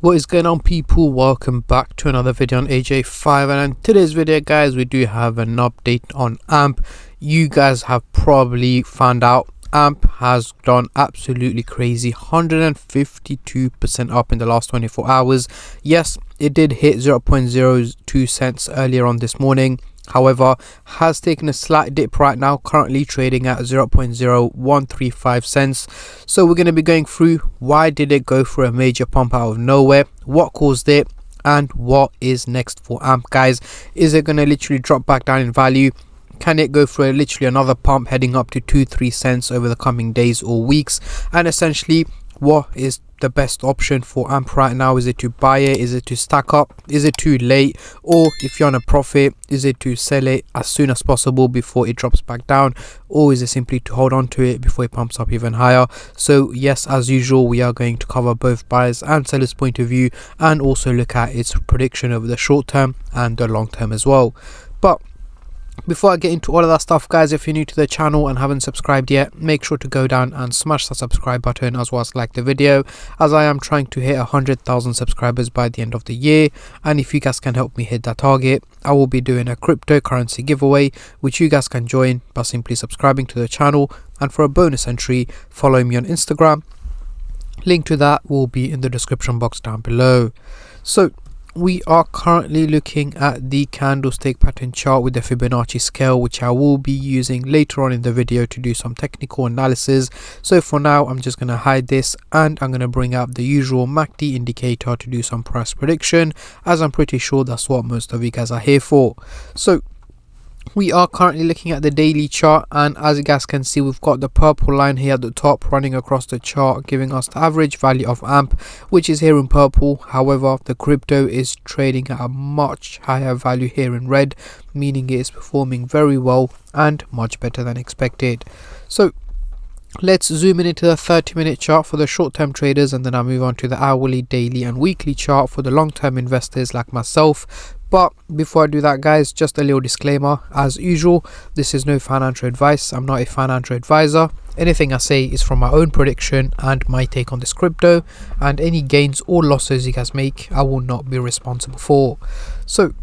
What is going on, people? Welcome back to another video on AJ5, and in today's video guys we do have an update on AMP. You guys have probably found out AMP has gone absolutely crazy, 152% up in the last 24 hours. Yes, it did hit 0.02 cents earlier on this morning. However, has taken a slight dip right now, currently trading at 0.0135 cents. So we're going to be going through why did it go for a major pump out of nowhere, what caused it, and what is next for AMP, guys. Is it going to literally drop back down in value? Can it go for literally another pump heading up to 2-3 cents over the coming days or weeks? And essentially, what is the best option for AMP right now? Is it to buy it? Is it to stack up? Is it too late? Or if you're on a profit, is it to sell it as soon as possible before it drops back down? Or is it simply to hold on to it before it pumps up even higher? So yes, as usual, we are going to cover both buyers and sellers point of view, and also look at its prediction over the short term and the long term as well. But before I get into all of that stuff, guys, if you're new to the channel and haven't subscribed yet, make sure to go down and smash that subscribe button, as well as like the video, as I am trying to hit 100,000 subscribers by the end of the year. And if you guys can help me hit that target, I will be doing a cryptocurrency giveaway, which you guys can join by simply subscribing to the channel, and for a bonus entry, follow me on Instagram. Link to that will be in the description box down below. So we are currently looking at the candlestick pattern chart with the Fibonacci scale, which I will be using later on in the video to do some technical analysis. So for now, I'm just going to hide this, and I'm going to bring up the usual MACD indicator to do some price prediction, as I'm pretty sure that's what most of you guys are here for. So we are currently looking at the daily chart, and as you guys can see, we've got the purple line here at the top running across the chart, giving us the average value of AMP, which is here in purple. However, the crypto is trading at a much higher value here in red, meaning it is performing very well and much better than expected. So let's zoom in into the 30-minute chart for the short-term traders, and then I'll move on to the hourly, daily and weekly chart for the long-term investors like myself. But before I do that, guys, just a little disclaimer. As usual, this is no financial advice. I'm not a financial advisor. Anything I say is from my own prediction and my take on this crypto, and any gains or losses you guys make, I will not be responsible for. So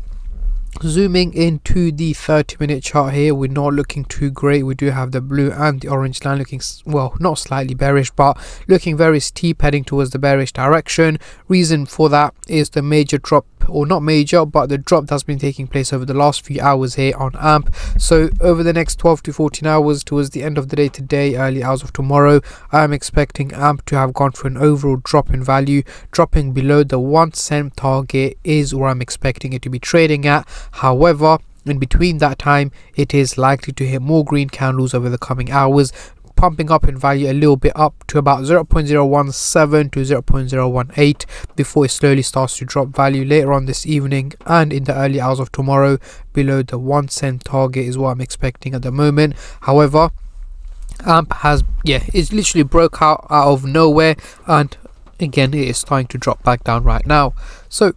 zooming into the 30-minute chart here, we're not looking too great. We do have the blue and the orange line looking, well, not slightly bearish, but looking very steep, heading towards the bearish direction. Reason for that is the major drop, or not major, but the drop that's been taking place over the last few hours here on AMP. So over the next 12 to 14 hours, towards the end of the day today, early hours of tomorrow, I am expecting AMP to have gone for an overall drop in value. Dropping below the 1 cent target is where I'm expecting it to be trading at. However, in between that time, it is likely to hit more green candles over the coming hours, pumping up in value a little bit up to about 0.017 to 0.018 before it slowly starts to drop value later on this evening and in the early hours of tomorrow. Below the 1 cent target is what I'm expecting at the moment. However, AMP has, it's literally broke out of nowhere, and again it is starting to drop back down right now. So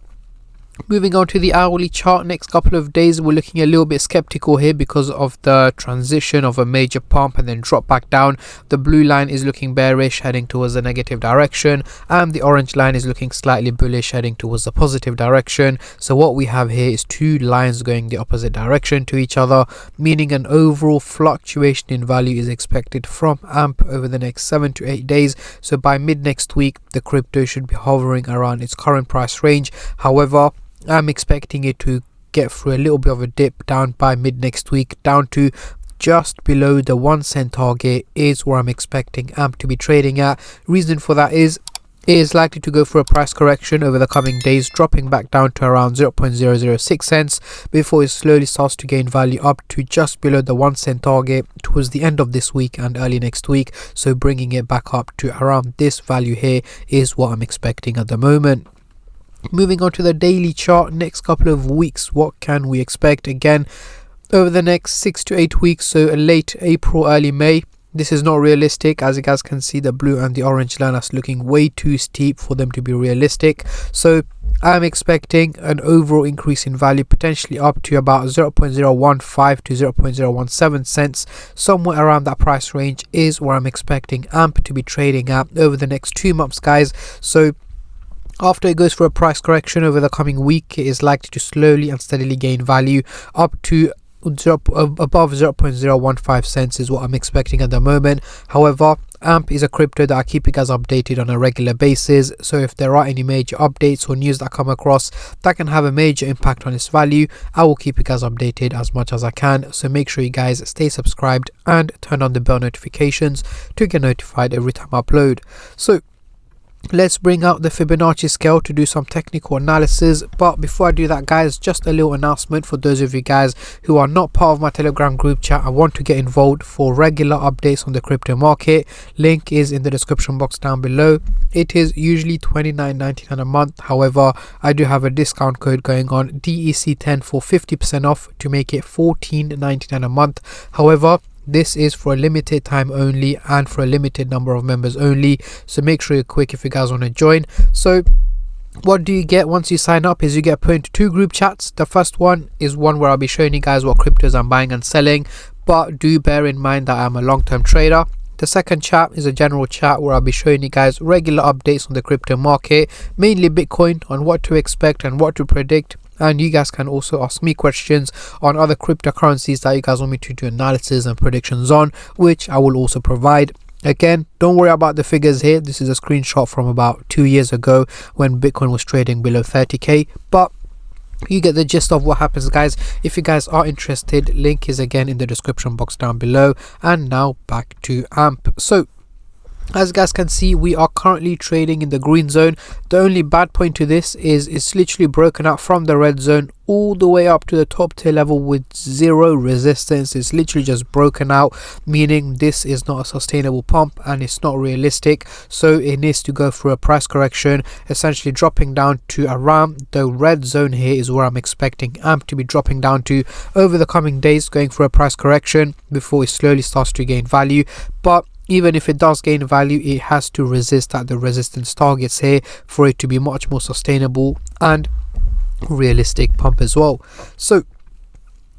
moving on to the hourly chart, next couple of days we're looking a little bit skeptical here because of the transition of a major pump and then drop back down. The blue line is looking bearish, heading towards the negative direction, and the orange line is looking slightly bullish, heading towards the positive direction. So what we have here is two lines going the opposite direction to each other, meaning an overall fluctuation in value is expected from AMP over the next 7 to 8 days. So by mid next week, the crypto should be hovering around its current price range. However, I'm expecting it to get through a little bit of a dip down by mid next week, down to just below the 1 cent target is where I'm expecting AMP to be trading at. Reason for that is it is likely to go for a price correction over the coming days, dropping back down to around 0.006 cents before it slowly starts to gain value up to just below the 1 cent target towards the end of this week and early next week. So bringing it back up to around this value here is what I'm expecting at the moment. Moving on to the daily chart, next couple of weeks, what can we expect? Again, over the next 6 to 8 weeks, so late April, early May, this is not realistic. As you guys can see, the blue and the orange line are looking way too steep for them to be realistic. So I'm expecting an overall increase in value, potentially up to about 0.015 to 0.017 cents. Somewhere around that price range is where I'm expecting AMP to be trading at over the next 2 months, guys. So After it goes for a price correction over the coming week, it is likely to slowly and steadily gain value up to above 0.015 cents is what I'm expecting at the moment. However, AMP is a crypto that I keep you guys updated on a regular basis, so if there are any major updates or news that come across that can have a major impact on its value, I will keep you guys updated as much as I can. So make sure you guys stay subscribed and turn on the bell notifications to get notified every time I upload. So let's bring out the Fibonacci scale to do some technical analysis. But before I do that, guys, just a little announcement for those of you guys who are not part of my Telegram group chat and want to get involved for regular updates on the crypto market. Link is in the description box down below. It is usually $29.99 a month. However, I do have a discount code going on, DEC10, for 50% off to make it $14.99 a month. However, this is for a limited time only and for a limited number of members only, so make sure you're quick if you guys want to join. So what do you get once you sign up is you get put into two group chats. The first one is one where I'll be showing you guys what cryptos I'm buying and selling, but do bear in mind that I'm a long-term trader. The second chat is a general chat where I'll be showing you guys regular updates on the crypto market, mainly Bitcoin, on what to expect and what to predict. And you guys can also ask me questions on other cryptocurrencies that you guys want me to do analysis and predictions on, which I will also provide. Again, don't worry about the figures here. This is a screenshot from about 2 years ago when Bitcoin was trading below 30k, but you get the gist of what happens, guys. If you guys are interested, link is again in the description box down below. And now back to AMP. So as you guys can see, we are currently trading in the green zone. The only bad point to this is it's literally broken out from the red zone all the way up to the top tier level with zero resistance. It's literally just broken out, meaning this is not a sustainable pump and it's not realistic. So it needs to go through a price correction, essentially dropping down to around the red zone. Here is where I'm expecting AMP to be dropping down to over the coming days, going for a price correction before it slowly starts to gain value. But even if it does gain value, it has to resist at the resistance targets here for it to be much more sustainable and realistic pump as well. So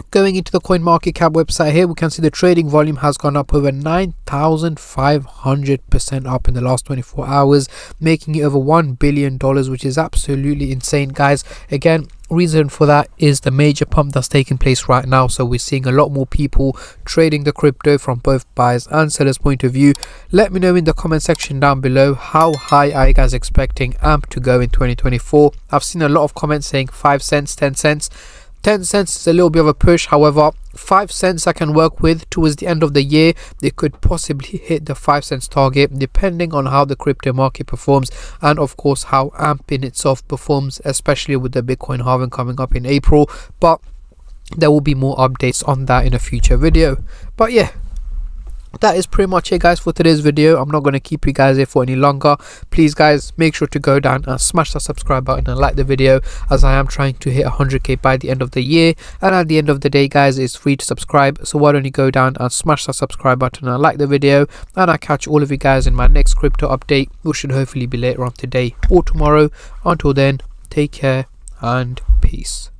going into the CoinMarketCap website here, we can see the trading volume has gone up over 9,500% up in the last 24 hours, making it over $1 billion, which is absolutely insane, guys. Again, reason for that is the major pump that's taking place right now. So we're seeing a lot more people trading the crypto from both buyers and sellers point of view. Let me know in the comment section down below, how high are you guys expecting AMP to go in 2024? I've seen a lot of comments saying 5 cents, 10 cents. 10 cents is a little bit of a push. However, 5 cents I can work with. Towards the end of the year, they could possibly hit the 5 cents target, depending on how the crypto market performs and of course how AMP in itself performs, especially with the Bitcoin halving coming up in April. But there will be more updates on that in a future video. But yeah, that is pretty much it, guys, for today's video. I'm not going to keep you guys here for any longer. Please, guys, make sure to go down and smash that subscribe button and like the video, as I am trying to hit 100k by the end of the year. And at the end of the day, guys, it's free to subscribe, so why don't you go down and smash that subscribe button and like the video. And I'll catch all of you guys in my next crypto update, which should hopefully be later on today or tomorrow. Until then, take care and peace.